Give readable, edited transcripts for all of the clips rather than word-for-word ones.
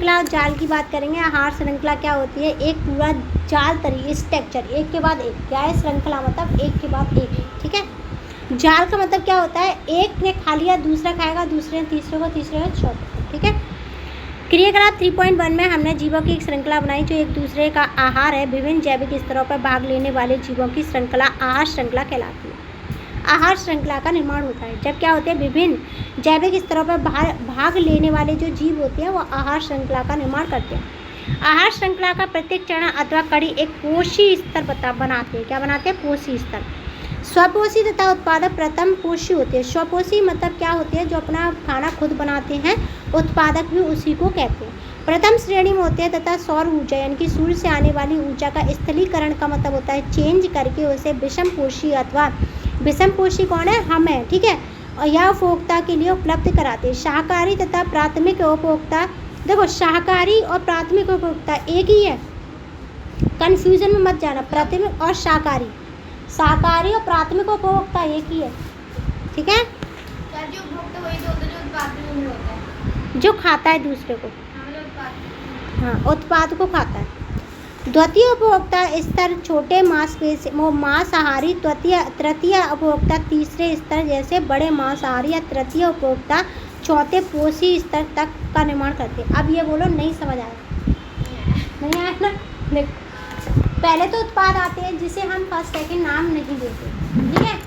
श्रृंखला और जाल की बात करेंगे। आहार श्रृंखला क्या होती है? एक पूरा जाल तरीके स्ट्रक्चर, एक के बाद एक। क्या है श्रृंखला? मतलब एक के बाद एक, ठीक है। जाल का मतलब क्या होता है? एक ने खा लिया, दूसरा खाएगा, दूसरे ने तीसरे को, तीसरे ने चौथे को, ठीक है। क्रियाकलाप 3.1 में हमने जीवों की एक श्रृंखला बनाई जो एक दूसरे का आहार है। विभिन्न जैविक स्तरों पर भाग लेने वाले जीवों की श्रृंखला आहार श्रृंखला कहलाती है। आहार श्रृंखला का निर्माण होता है जब क्या होते हैं? विभिन्न जैविक स्तरों पर भाग लेने वाले जो जीव होते हैं वो आहार श्रृंखला का निर्माण करते हैं। आहार श्रृंखला का प्रत्येक चरण अथवा कड़ी एक पोषी स्तर बनाते हैं। क्या बनाते हैं? पोषी स्तर। स्वपोषी तथा उत्पादक प्रथम पोषी होते हैं। स्वपोषी मतलब क्या होते हैं? जो अपना खाना खुद बनाते हैं। उत्पादक भी उसी को कहते हैं। प्रथम श्रेणी में होते हैं तथा सौर ऊर्जा यानी कि सूर्य से आने वाली ऊर्जा का स्थलीकरण का मतलब होता है चेंज करके उसे विषमपोषी अथवा विषमपोषी कौन है? हम है, ठीक है। और यह उपभोक्ता के लिए उपलब्ध कराते हैं। शाकाहारी तथा प्राथमिक उपभोक्ता, देखो शाकाहारी और प्राथमिक उपभोक्ता एक ही है, कंफ्यूजन में मत जाना। प्राथमिक और शाकाहारी, शाकाहारी और प्राथमिक उपभोक्ता एक ही है, ठीक है। जो उपभोक्ता वही तो होता है जो उत्पादन में होता है, जो खाता है दूसरे को, हाँ उत्पाद को खाता है। द्वितीय उपभोक्ता स्तर छोटे मांसपेशी मांसाहारी, तृतीय उपभोक्ता तीसरे स्तर जैसे बड़े मांसाहारी या तृतीय उपभोक्ता चौथे पोषी स्तर तक का निर्माण करते हैं। अब ये बोलो नहीं समझ आया? नहीं आया ना? देख, पहले तो उत्पाद आते हैं जिसे हम फर्स्ट सेकंड नाम नहीं देते, ठीक है,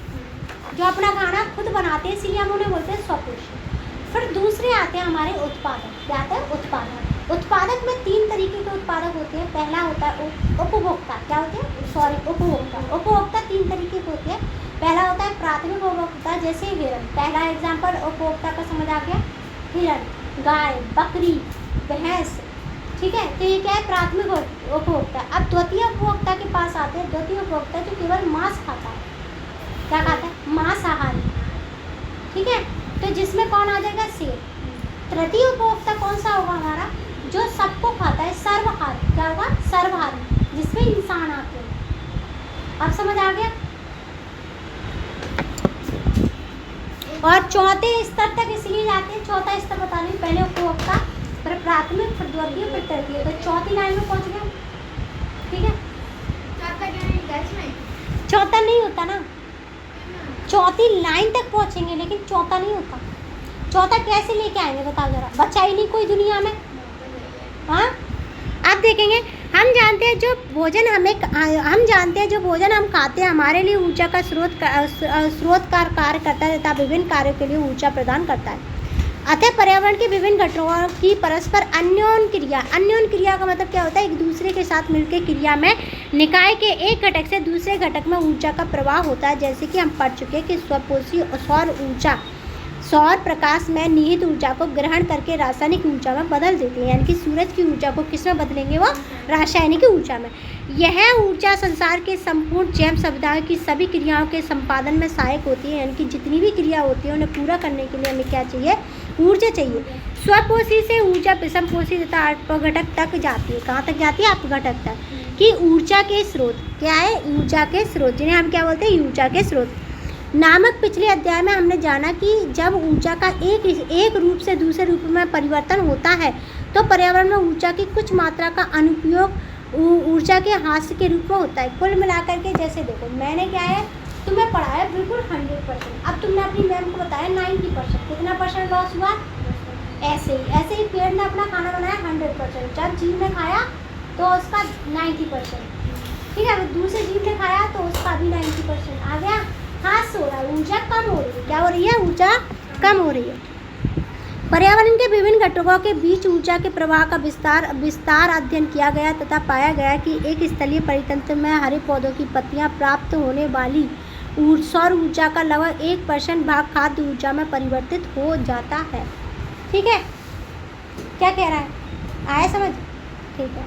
जो अपना खाना खुद बनाते हैं इसलिए हम उन्हें बोलते हैं स्वपोषी। फिर दूसरे आते हैं हमारे उत्पादक। क्या आता है? उत्पादक। उत्पादक में 3 तरीके के उत्पादक होते हैं। पहला होता है उपभोक्ता। क्या होते हैं? सॉरी, उपभोक्ता। उपभोक्ता 3 तरीके के होते हैं। पहला होता है प्राथमिक उपभोक्ता, जैसे हिरण। पहला एग्जाम्पल उपभोक्ता का समझ आ गया? हिरण, गाय, बकरी, भैंस, ठीक है। तो ये क्या है? प्राथमिक उपभोक्ता। अब द्वितीय उपभोक्ता के पास आते हैं। द्वितीय उपभोक्ता जो केवल मांस खाता है। क्या खाता है? मांसाहारी, ठीक है। तो जिसमें कौन आ जाएगा? शेर। तृतीय उपभोक्ता कौन सा होगा हमारा? जो सबको खाता है, सर्वहारी। क्या होगा? सर्वहारी, जिसमें इंसान आते हैं। अब समझ आ गया? और चौथे स्तर तक इसलिए जाते हैं, चौथा स्तर बता रही हूँ, पहले उपभोक्ता, फिर प्राथमिक, फिर द्वितीय, फिर तृतीय। तो चौथी लाइन में पहुँच गए, ठीक है। चौथा नहीं होता ना, चौथी लाइन तक पहुँचेंगे लेकिन चौथा नहीं होता। चौथा कैसे लेके आएंगे बताओ जरा? बचा ही नहीं कोई दुनिया में, हाँ। अब देखेंगे, हम जानते हैं जो भोजन हम खाते हैं हमारे लिए ऊर्जा का स्रोत का कार्य करता है तथा विभिन्न कार्यों के लिए ऊर्जा प्रदान करता है। अतः पर्यावरण के विभिन्न घटकों की परस्पर अन्योन्य क्रिया का मतलब क्या होता है? एक दूसरे के साथ मिलकर क्रिया में निकाय के एक घटक से दूसरे घटक में ऊर्जा का प्रवाह होता है। जैसे कि हम पढ़ चुके हैं कि स्वपोषी सौर ऊर्जा सौर प्रकाश में निहित ऊर्जा को ग्रहण करके रासायनिक ऊर्जा में बदल देती है। यानी कि सूरज की ऊर्जा को किस में बदलेंगे? वो रासायनिक ऊर्जा में। यह ऊर्जा संसार के संपूर्ण जैव समुदाय की सभी क्रियाओं के संपादन में सहायक होती है। यानी कि जितनी भी क्रिया होती है उन्हें पूरा करने के लिए हमें क्या चाहिए? ऊर्जा चाहिए। स्वपोषी से ऊर्जा विषमपोषी तथा अपघटक तक जाती है। कहाँ तक जाती है? अपघटक तक। कि ऊर्जा के स्रोत क्या है? ऊर्जा के स्रोत, जिन्हें हम क्या बोलते हैं? ऊर्जा के स्रोत नामक पिछले अध्याय में हमने जाना कि जब ऊर्जा का एक रूप से दूसरे रूप में परिवर्तन होता है तो पर्यावरण में ऊर्जा की कुछ मात्रा का अनुपयोग ऊर्जा के हास्य के रूप में होता है। कुल मिलाकर के जैसे देखो, मैंने क्या है तुम्हें पढ़ाया बिल्कुल 100%, अब तुमने अपनी मैम को बताया 90%, कितना परसेंट लॉस हुआ? ऐसे ही पेड़ ने अपना खाना बनाया 100%, जब जीव ने खाया तो उसका 90%, ठीक है। दूसरे जीव ने खाया तो उसका भी 90% आ गया। हाथ हो रहा है, ऊर्जा कम हो रही है। क्या हो रही है? ऊर्जा कम हो रही है। पर्यावरण के विभिन्न घटकों के बीच ऊर्जा के प्रवाह का विस्तार अध्ययन किया गया तथा पाया गया कि एक स्थलीय परितंत्र में हरे पौधों की पत्तियां प्राप्त होने वाली सौर ऊर्जा का लगभग 1% भाग खाद्य ऊर्जा में परिवर्तित हो जाता है। ठीक है, क्या कह रहा है? आया समझ? ठीक है,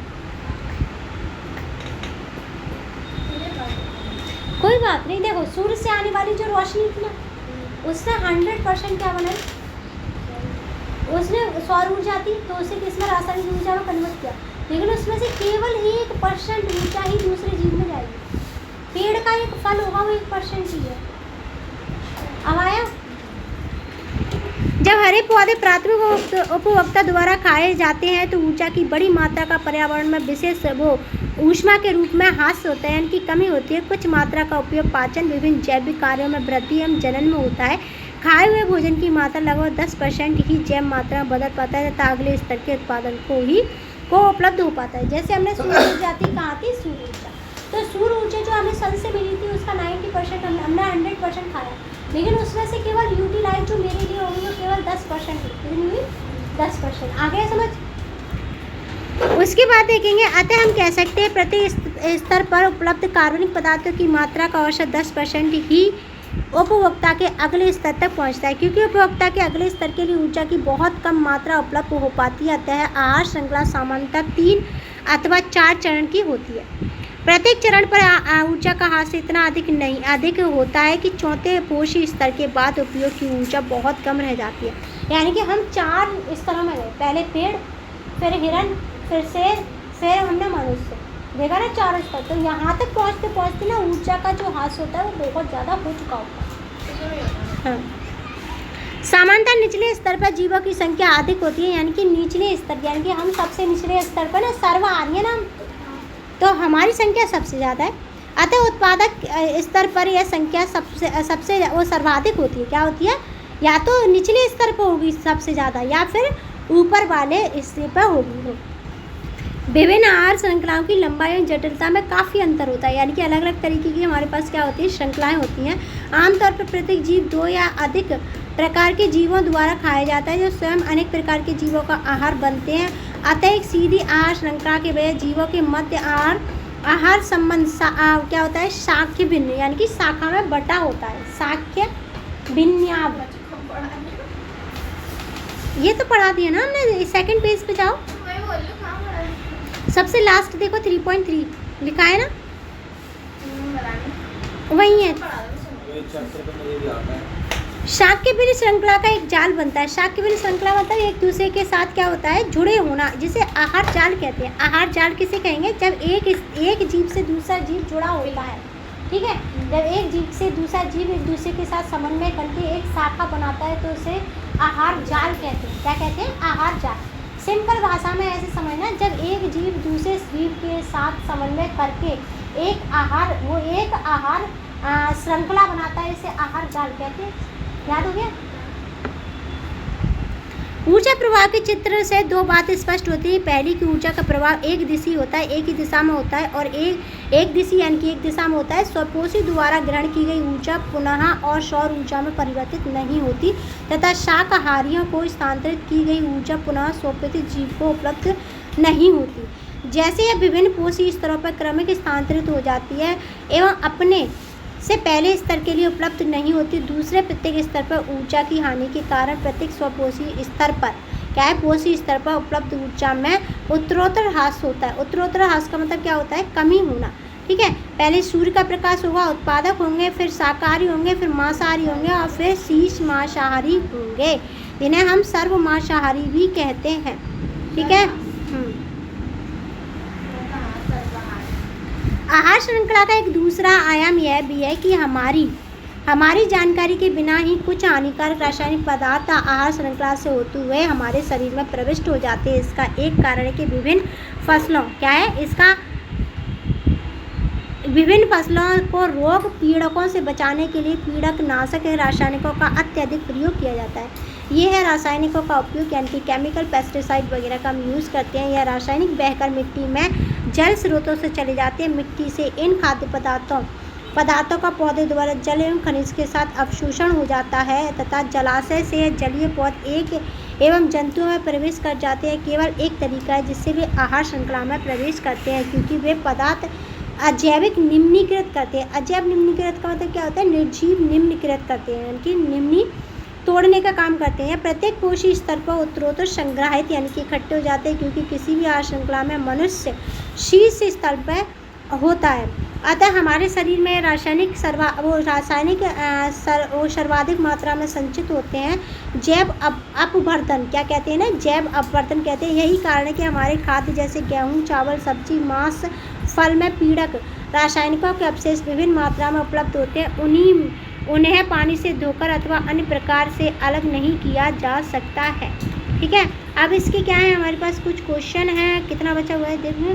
कोई बात नहीं। देखो, सूर्य से आने वाली जो रोशनी थी ना, उससे 100% क्या बनाई? उसने सौर ऊर्जा थी तो उसे किसमें? रासायनिक ऊर्जा में कन्वर्ट किया। लेकिन उसमें से केवल 1% ऊर्जा ही दूसरे जीव में जाएगी। पेड़ का एक फल होगा वो 1% ही है। अब आया? जब हरे पौधे प्राथमिक उपभोक्ता द्वारा खाए जाते हैं तो ऊर्जा की बड़ी मात्रा का पर्यावरण में विशेष वो ऊष्मा के रूप में ह्रास होता है, इनकी कमी होती है। कुछ मात्रा का उपयोग पाचन, विभिन्न जैविक कार्यों में वृद्धि एवं जनन में होता है। खाए हुए भोजन की मात्रा लगभग 10% ही जैव मात्रा में बदल पाता है तथा अगले स्तर के उत्पादन को उपलब्ध हो पाता है। जैसे हमने सूर्य ऊर्जा थी, कहाँ थी सूर्य ऊर्जा, तो सूर्य ऊर्जा जो हमें सन से मिली थी उसका 90% हमने 100% खाया, लेकिन उसमें से केवल यूटिलाइज जो मेरे लिए होगी वो केवल 10% हुई, 10%। आगे समझ। उसके बाद देखेंगे, अतः हम कह सकते हैं प्रति स्तर पर उपलब्ध कार्बनिक पदार्थों की मात्रा का औसत 10% ही उपभोक्ता के अगले स्तर तक पहुंचता है, क्योंकि उपभोक्ता के अगले स्तर के लिए ऊर्जा की बहुत कम मात्रा उपलब्ध हो पाती है। अतः आहार श्रृंखला सामान्यतः 3 अथवा 4 चरण की होती है। प्रत्येक चरण पर ऊर्जा का ह्रास इतना अधिक होता है कि चौथे पोषी स्तर के बाद उपयोग की ऊर्जा बहुत कम रह जाती है। यानी कि हम 4 स्तरों में गए, पहले पेड़, फिर हिरण, फिर शेर, फिर हमने मनुष्य, देखा ना 4 स्तर। तो यहाँ तक पहुँचते पहुँचते ना ऊर्जा का जो ह्रास होता है वो बहुत ज़्यादा हो चुका होता है। हाँ, सामान्यतः निचले स्तर पर जीवों की संख्या अधिक होती है, यानी कि निचले स्तर, यानी कि हम सबसे निचले स्तर पर ना सर्व आ रही है ना, तो हमारी संख्या सबसे ज़्यादा है। अतः उत्पादक स्तर पर यह संख्या सबसे वो सर्वाधिक होती है। क्या होती है? या तो निचले स्तर पर होगी सबसे ज़्यादा, या फिर ऊपर वाले स्तर पर होगी। विभिन्न आहार श्रृंखलाओं की लंबाई और जटिलता में काफ़ी अंतर होता है, यानी कि अलग अलग तरीके की हमारे पास क्या होती है, श्रृंखलाएँ होती हैं। आमतौर पर प्रत्येक जीव 2 या अधिक प्रकार के जीवों द्वारा खाया जाता है, जो स्वयं अनेक प्रकार के जीवों का आहार बनते हैं। अतः एक सीधी आहार श्रृंखला के बजाय जीवों के मध्य आहार संबंध क्या होता है, शाख्य भिन्न, यानी कि शाखा में बटा होता है, शाख्य भिन्नाभ। ये तो पढ़ा दिया ना हमने, सेकंड पेज पे जाओ, सबसे लास्ट देखो 3.3 लिखा है ना, वही है। शाक्य भिन्न श्रृंखला का एक जाल बनता है। शाक्य भिन्न श्रृंखला मतलब एक दूसरे के साथ क्या होता है, जुड़े होना, जिसे आहार जाल कहते हैं। आहार जाल किसे कहेंगे? जब एक जीव से दूसरा जीव जुड़ा होता है, ठीक है। जब एक जीव से दूसरा जीव एक दूसरे के साथ समन्वय करके एक शाखा बनाता है तो उसे आहार जाल कहते हैं। क्या कहते हैं? आहार जाल। सिंपल भाषा में ऐसे समझना, जब एक जीव दूसरे जीव के साथ समन्वय करके एक आहार श्रृंखला बनाता है, इसे आहार जाल कहते हैं। याद हो गया? ऊर्जा प्रवाह के चित्र से 2 बातें स्पष्ट होती है। पहली कि ऊर्जा का प्रवाह एक दिशी होता है, एक ही दिशा में होता है, और एक दिशी यानी कि एक दिशा में होता है। स्वपोषी द्वारा ग्रहण की गई ऊर्जा पुनः और सौर ऊर्जा में परिवर्तित नहीं होती तथा शाकाहारियों को स्थानांतरित की गई ऊर्जा पुनः स्वपोषित जीव को उपलब्ध नहीं होती। जैसे यह विभिन्न पोषी स्तरों पर क्रमिक स्थानांतरित हो जाती है एवं अपने से पहले स्तर के लिए उपलब्ध नहीं होती, दूसरे प्रत्येक स्तर पर ऊर्जा की हानि के कारण प्रत्येक स्वपोषी स्तर पर क्या है, पोषी स्तर पर उपलब्ध ऊर्जा में उत्तरोत्तर ह्रास होता है। उत्तरोत्तर ह्रास का मतलब क्या होता है? कमी होना, ठीक है। पहले सूर्य का प्रकाश होगा, उत्पादक होंगे, फिर शाकाहारी होंगे, फिर मांसाहारी होंगे और फिर शीश मांसाहारी होंगे, जिन्हें हम सर्व मांसाहारी भी कहते हैं, ठीक है। आहार श्रृंखला का एक दूसरा आयाम यह भी है कि हमारी जानकारी के बिना ही कुछ हानिकारक रासायनिक पदार्थ आहार श्रृंखला से होते हुए हमारे शरीर में प्रविष्ट हो जाते हैं। इसका एक कारण है कि विभिन्न फसलों को रोग पीड़कों से बचाने के लिए कीटनाशक रासायनिकों का अत्यधिक प्रयोग किया जाता है। ये है रासायनिकों का उपयोग, यानी कि केमिकल पेस्टिसाइड वगैरह का हम यूज़ करते हैं। यह रासायनिक बहकर मिट्टी में जल स्रोतों से चले जाते हैं। मिट्टी से इन खाद्य पदार्थों का पौधे द्वारा जल एवं खनिज के साथ अवशोषण हो जाता है तथा जलाशय से जलीय पौधे एवं जंतुओं में प्रवेश कर जाते हैं। केवल एक तरीका है जिससे वे आहार श्रृंखला में प्रवेश करते हैं, क्योंकि वे पदार्थ अजैविक निम्नीकृत करते हैं। अजैव निम्नीकृत का मतलब क्या होता है? निर्जीव निम्नीकृत करते हैं, यानी कि निम्नी तोड़ने का काम करते हैं। प्रत्येक कोशी स्तर पर उत्तरोत्तर संग्रहित यानी कि इकट्ठे हो जाते हैं, क्योंकि किसी भी आहार श्रृंखला में मनुष्य शीर्ष स्तर पर होता है। अतः हमारे शरीर में रासायनिक सर्वाधिक मात्रा में संचित होते हैं। जैव अपवर्तन क्या कहते हैं ना? जैव अपवर्तन कहते हैं। यही कारण है कि हमारे खाद्य जैसे गेहूँ, चावल, सब्जी, मांस, फल में पीड़क रासायनिकों के अवशेष विभिन्न मात्रा में उपलब्ध होते हैं। उन्हें पानी से धोकर अथवा अन्य प्रकार से अलग नहीं किया जा सकता है। ठीक है, अब इसके क्या है, हमारे पास कुछ क्वेश्चन है, कितना बचा हुआ है देखो।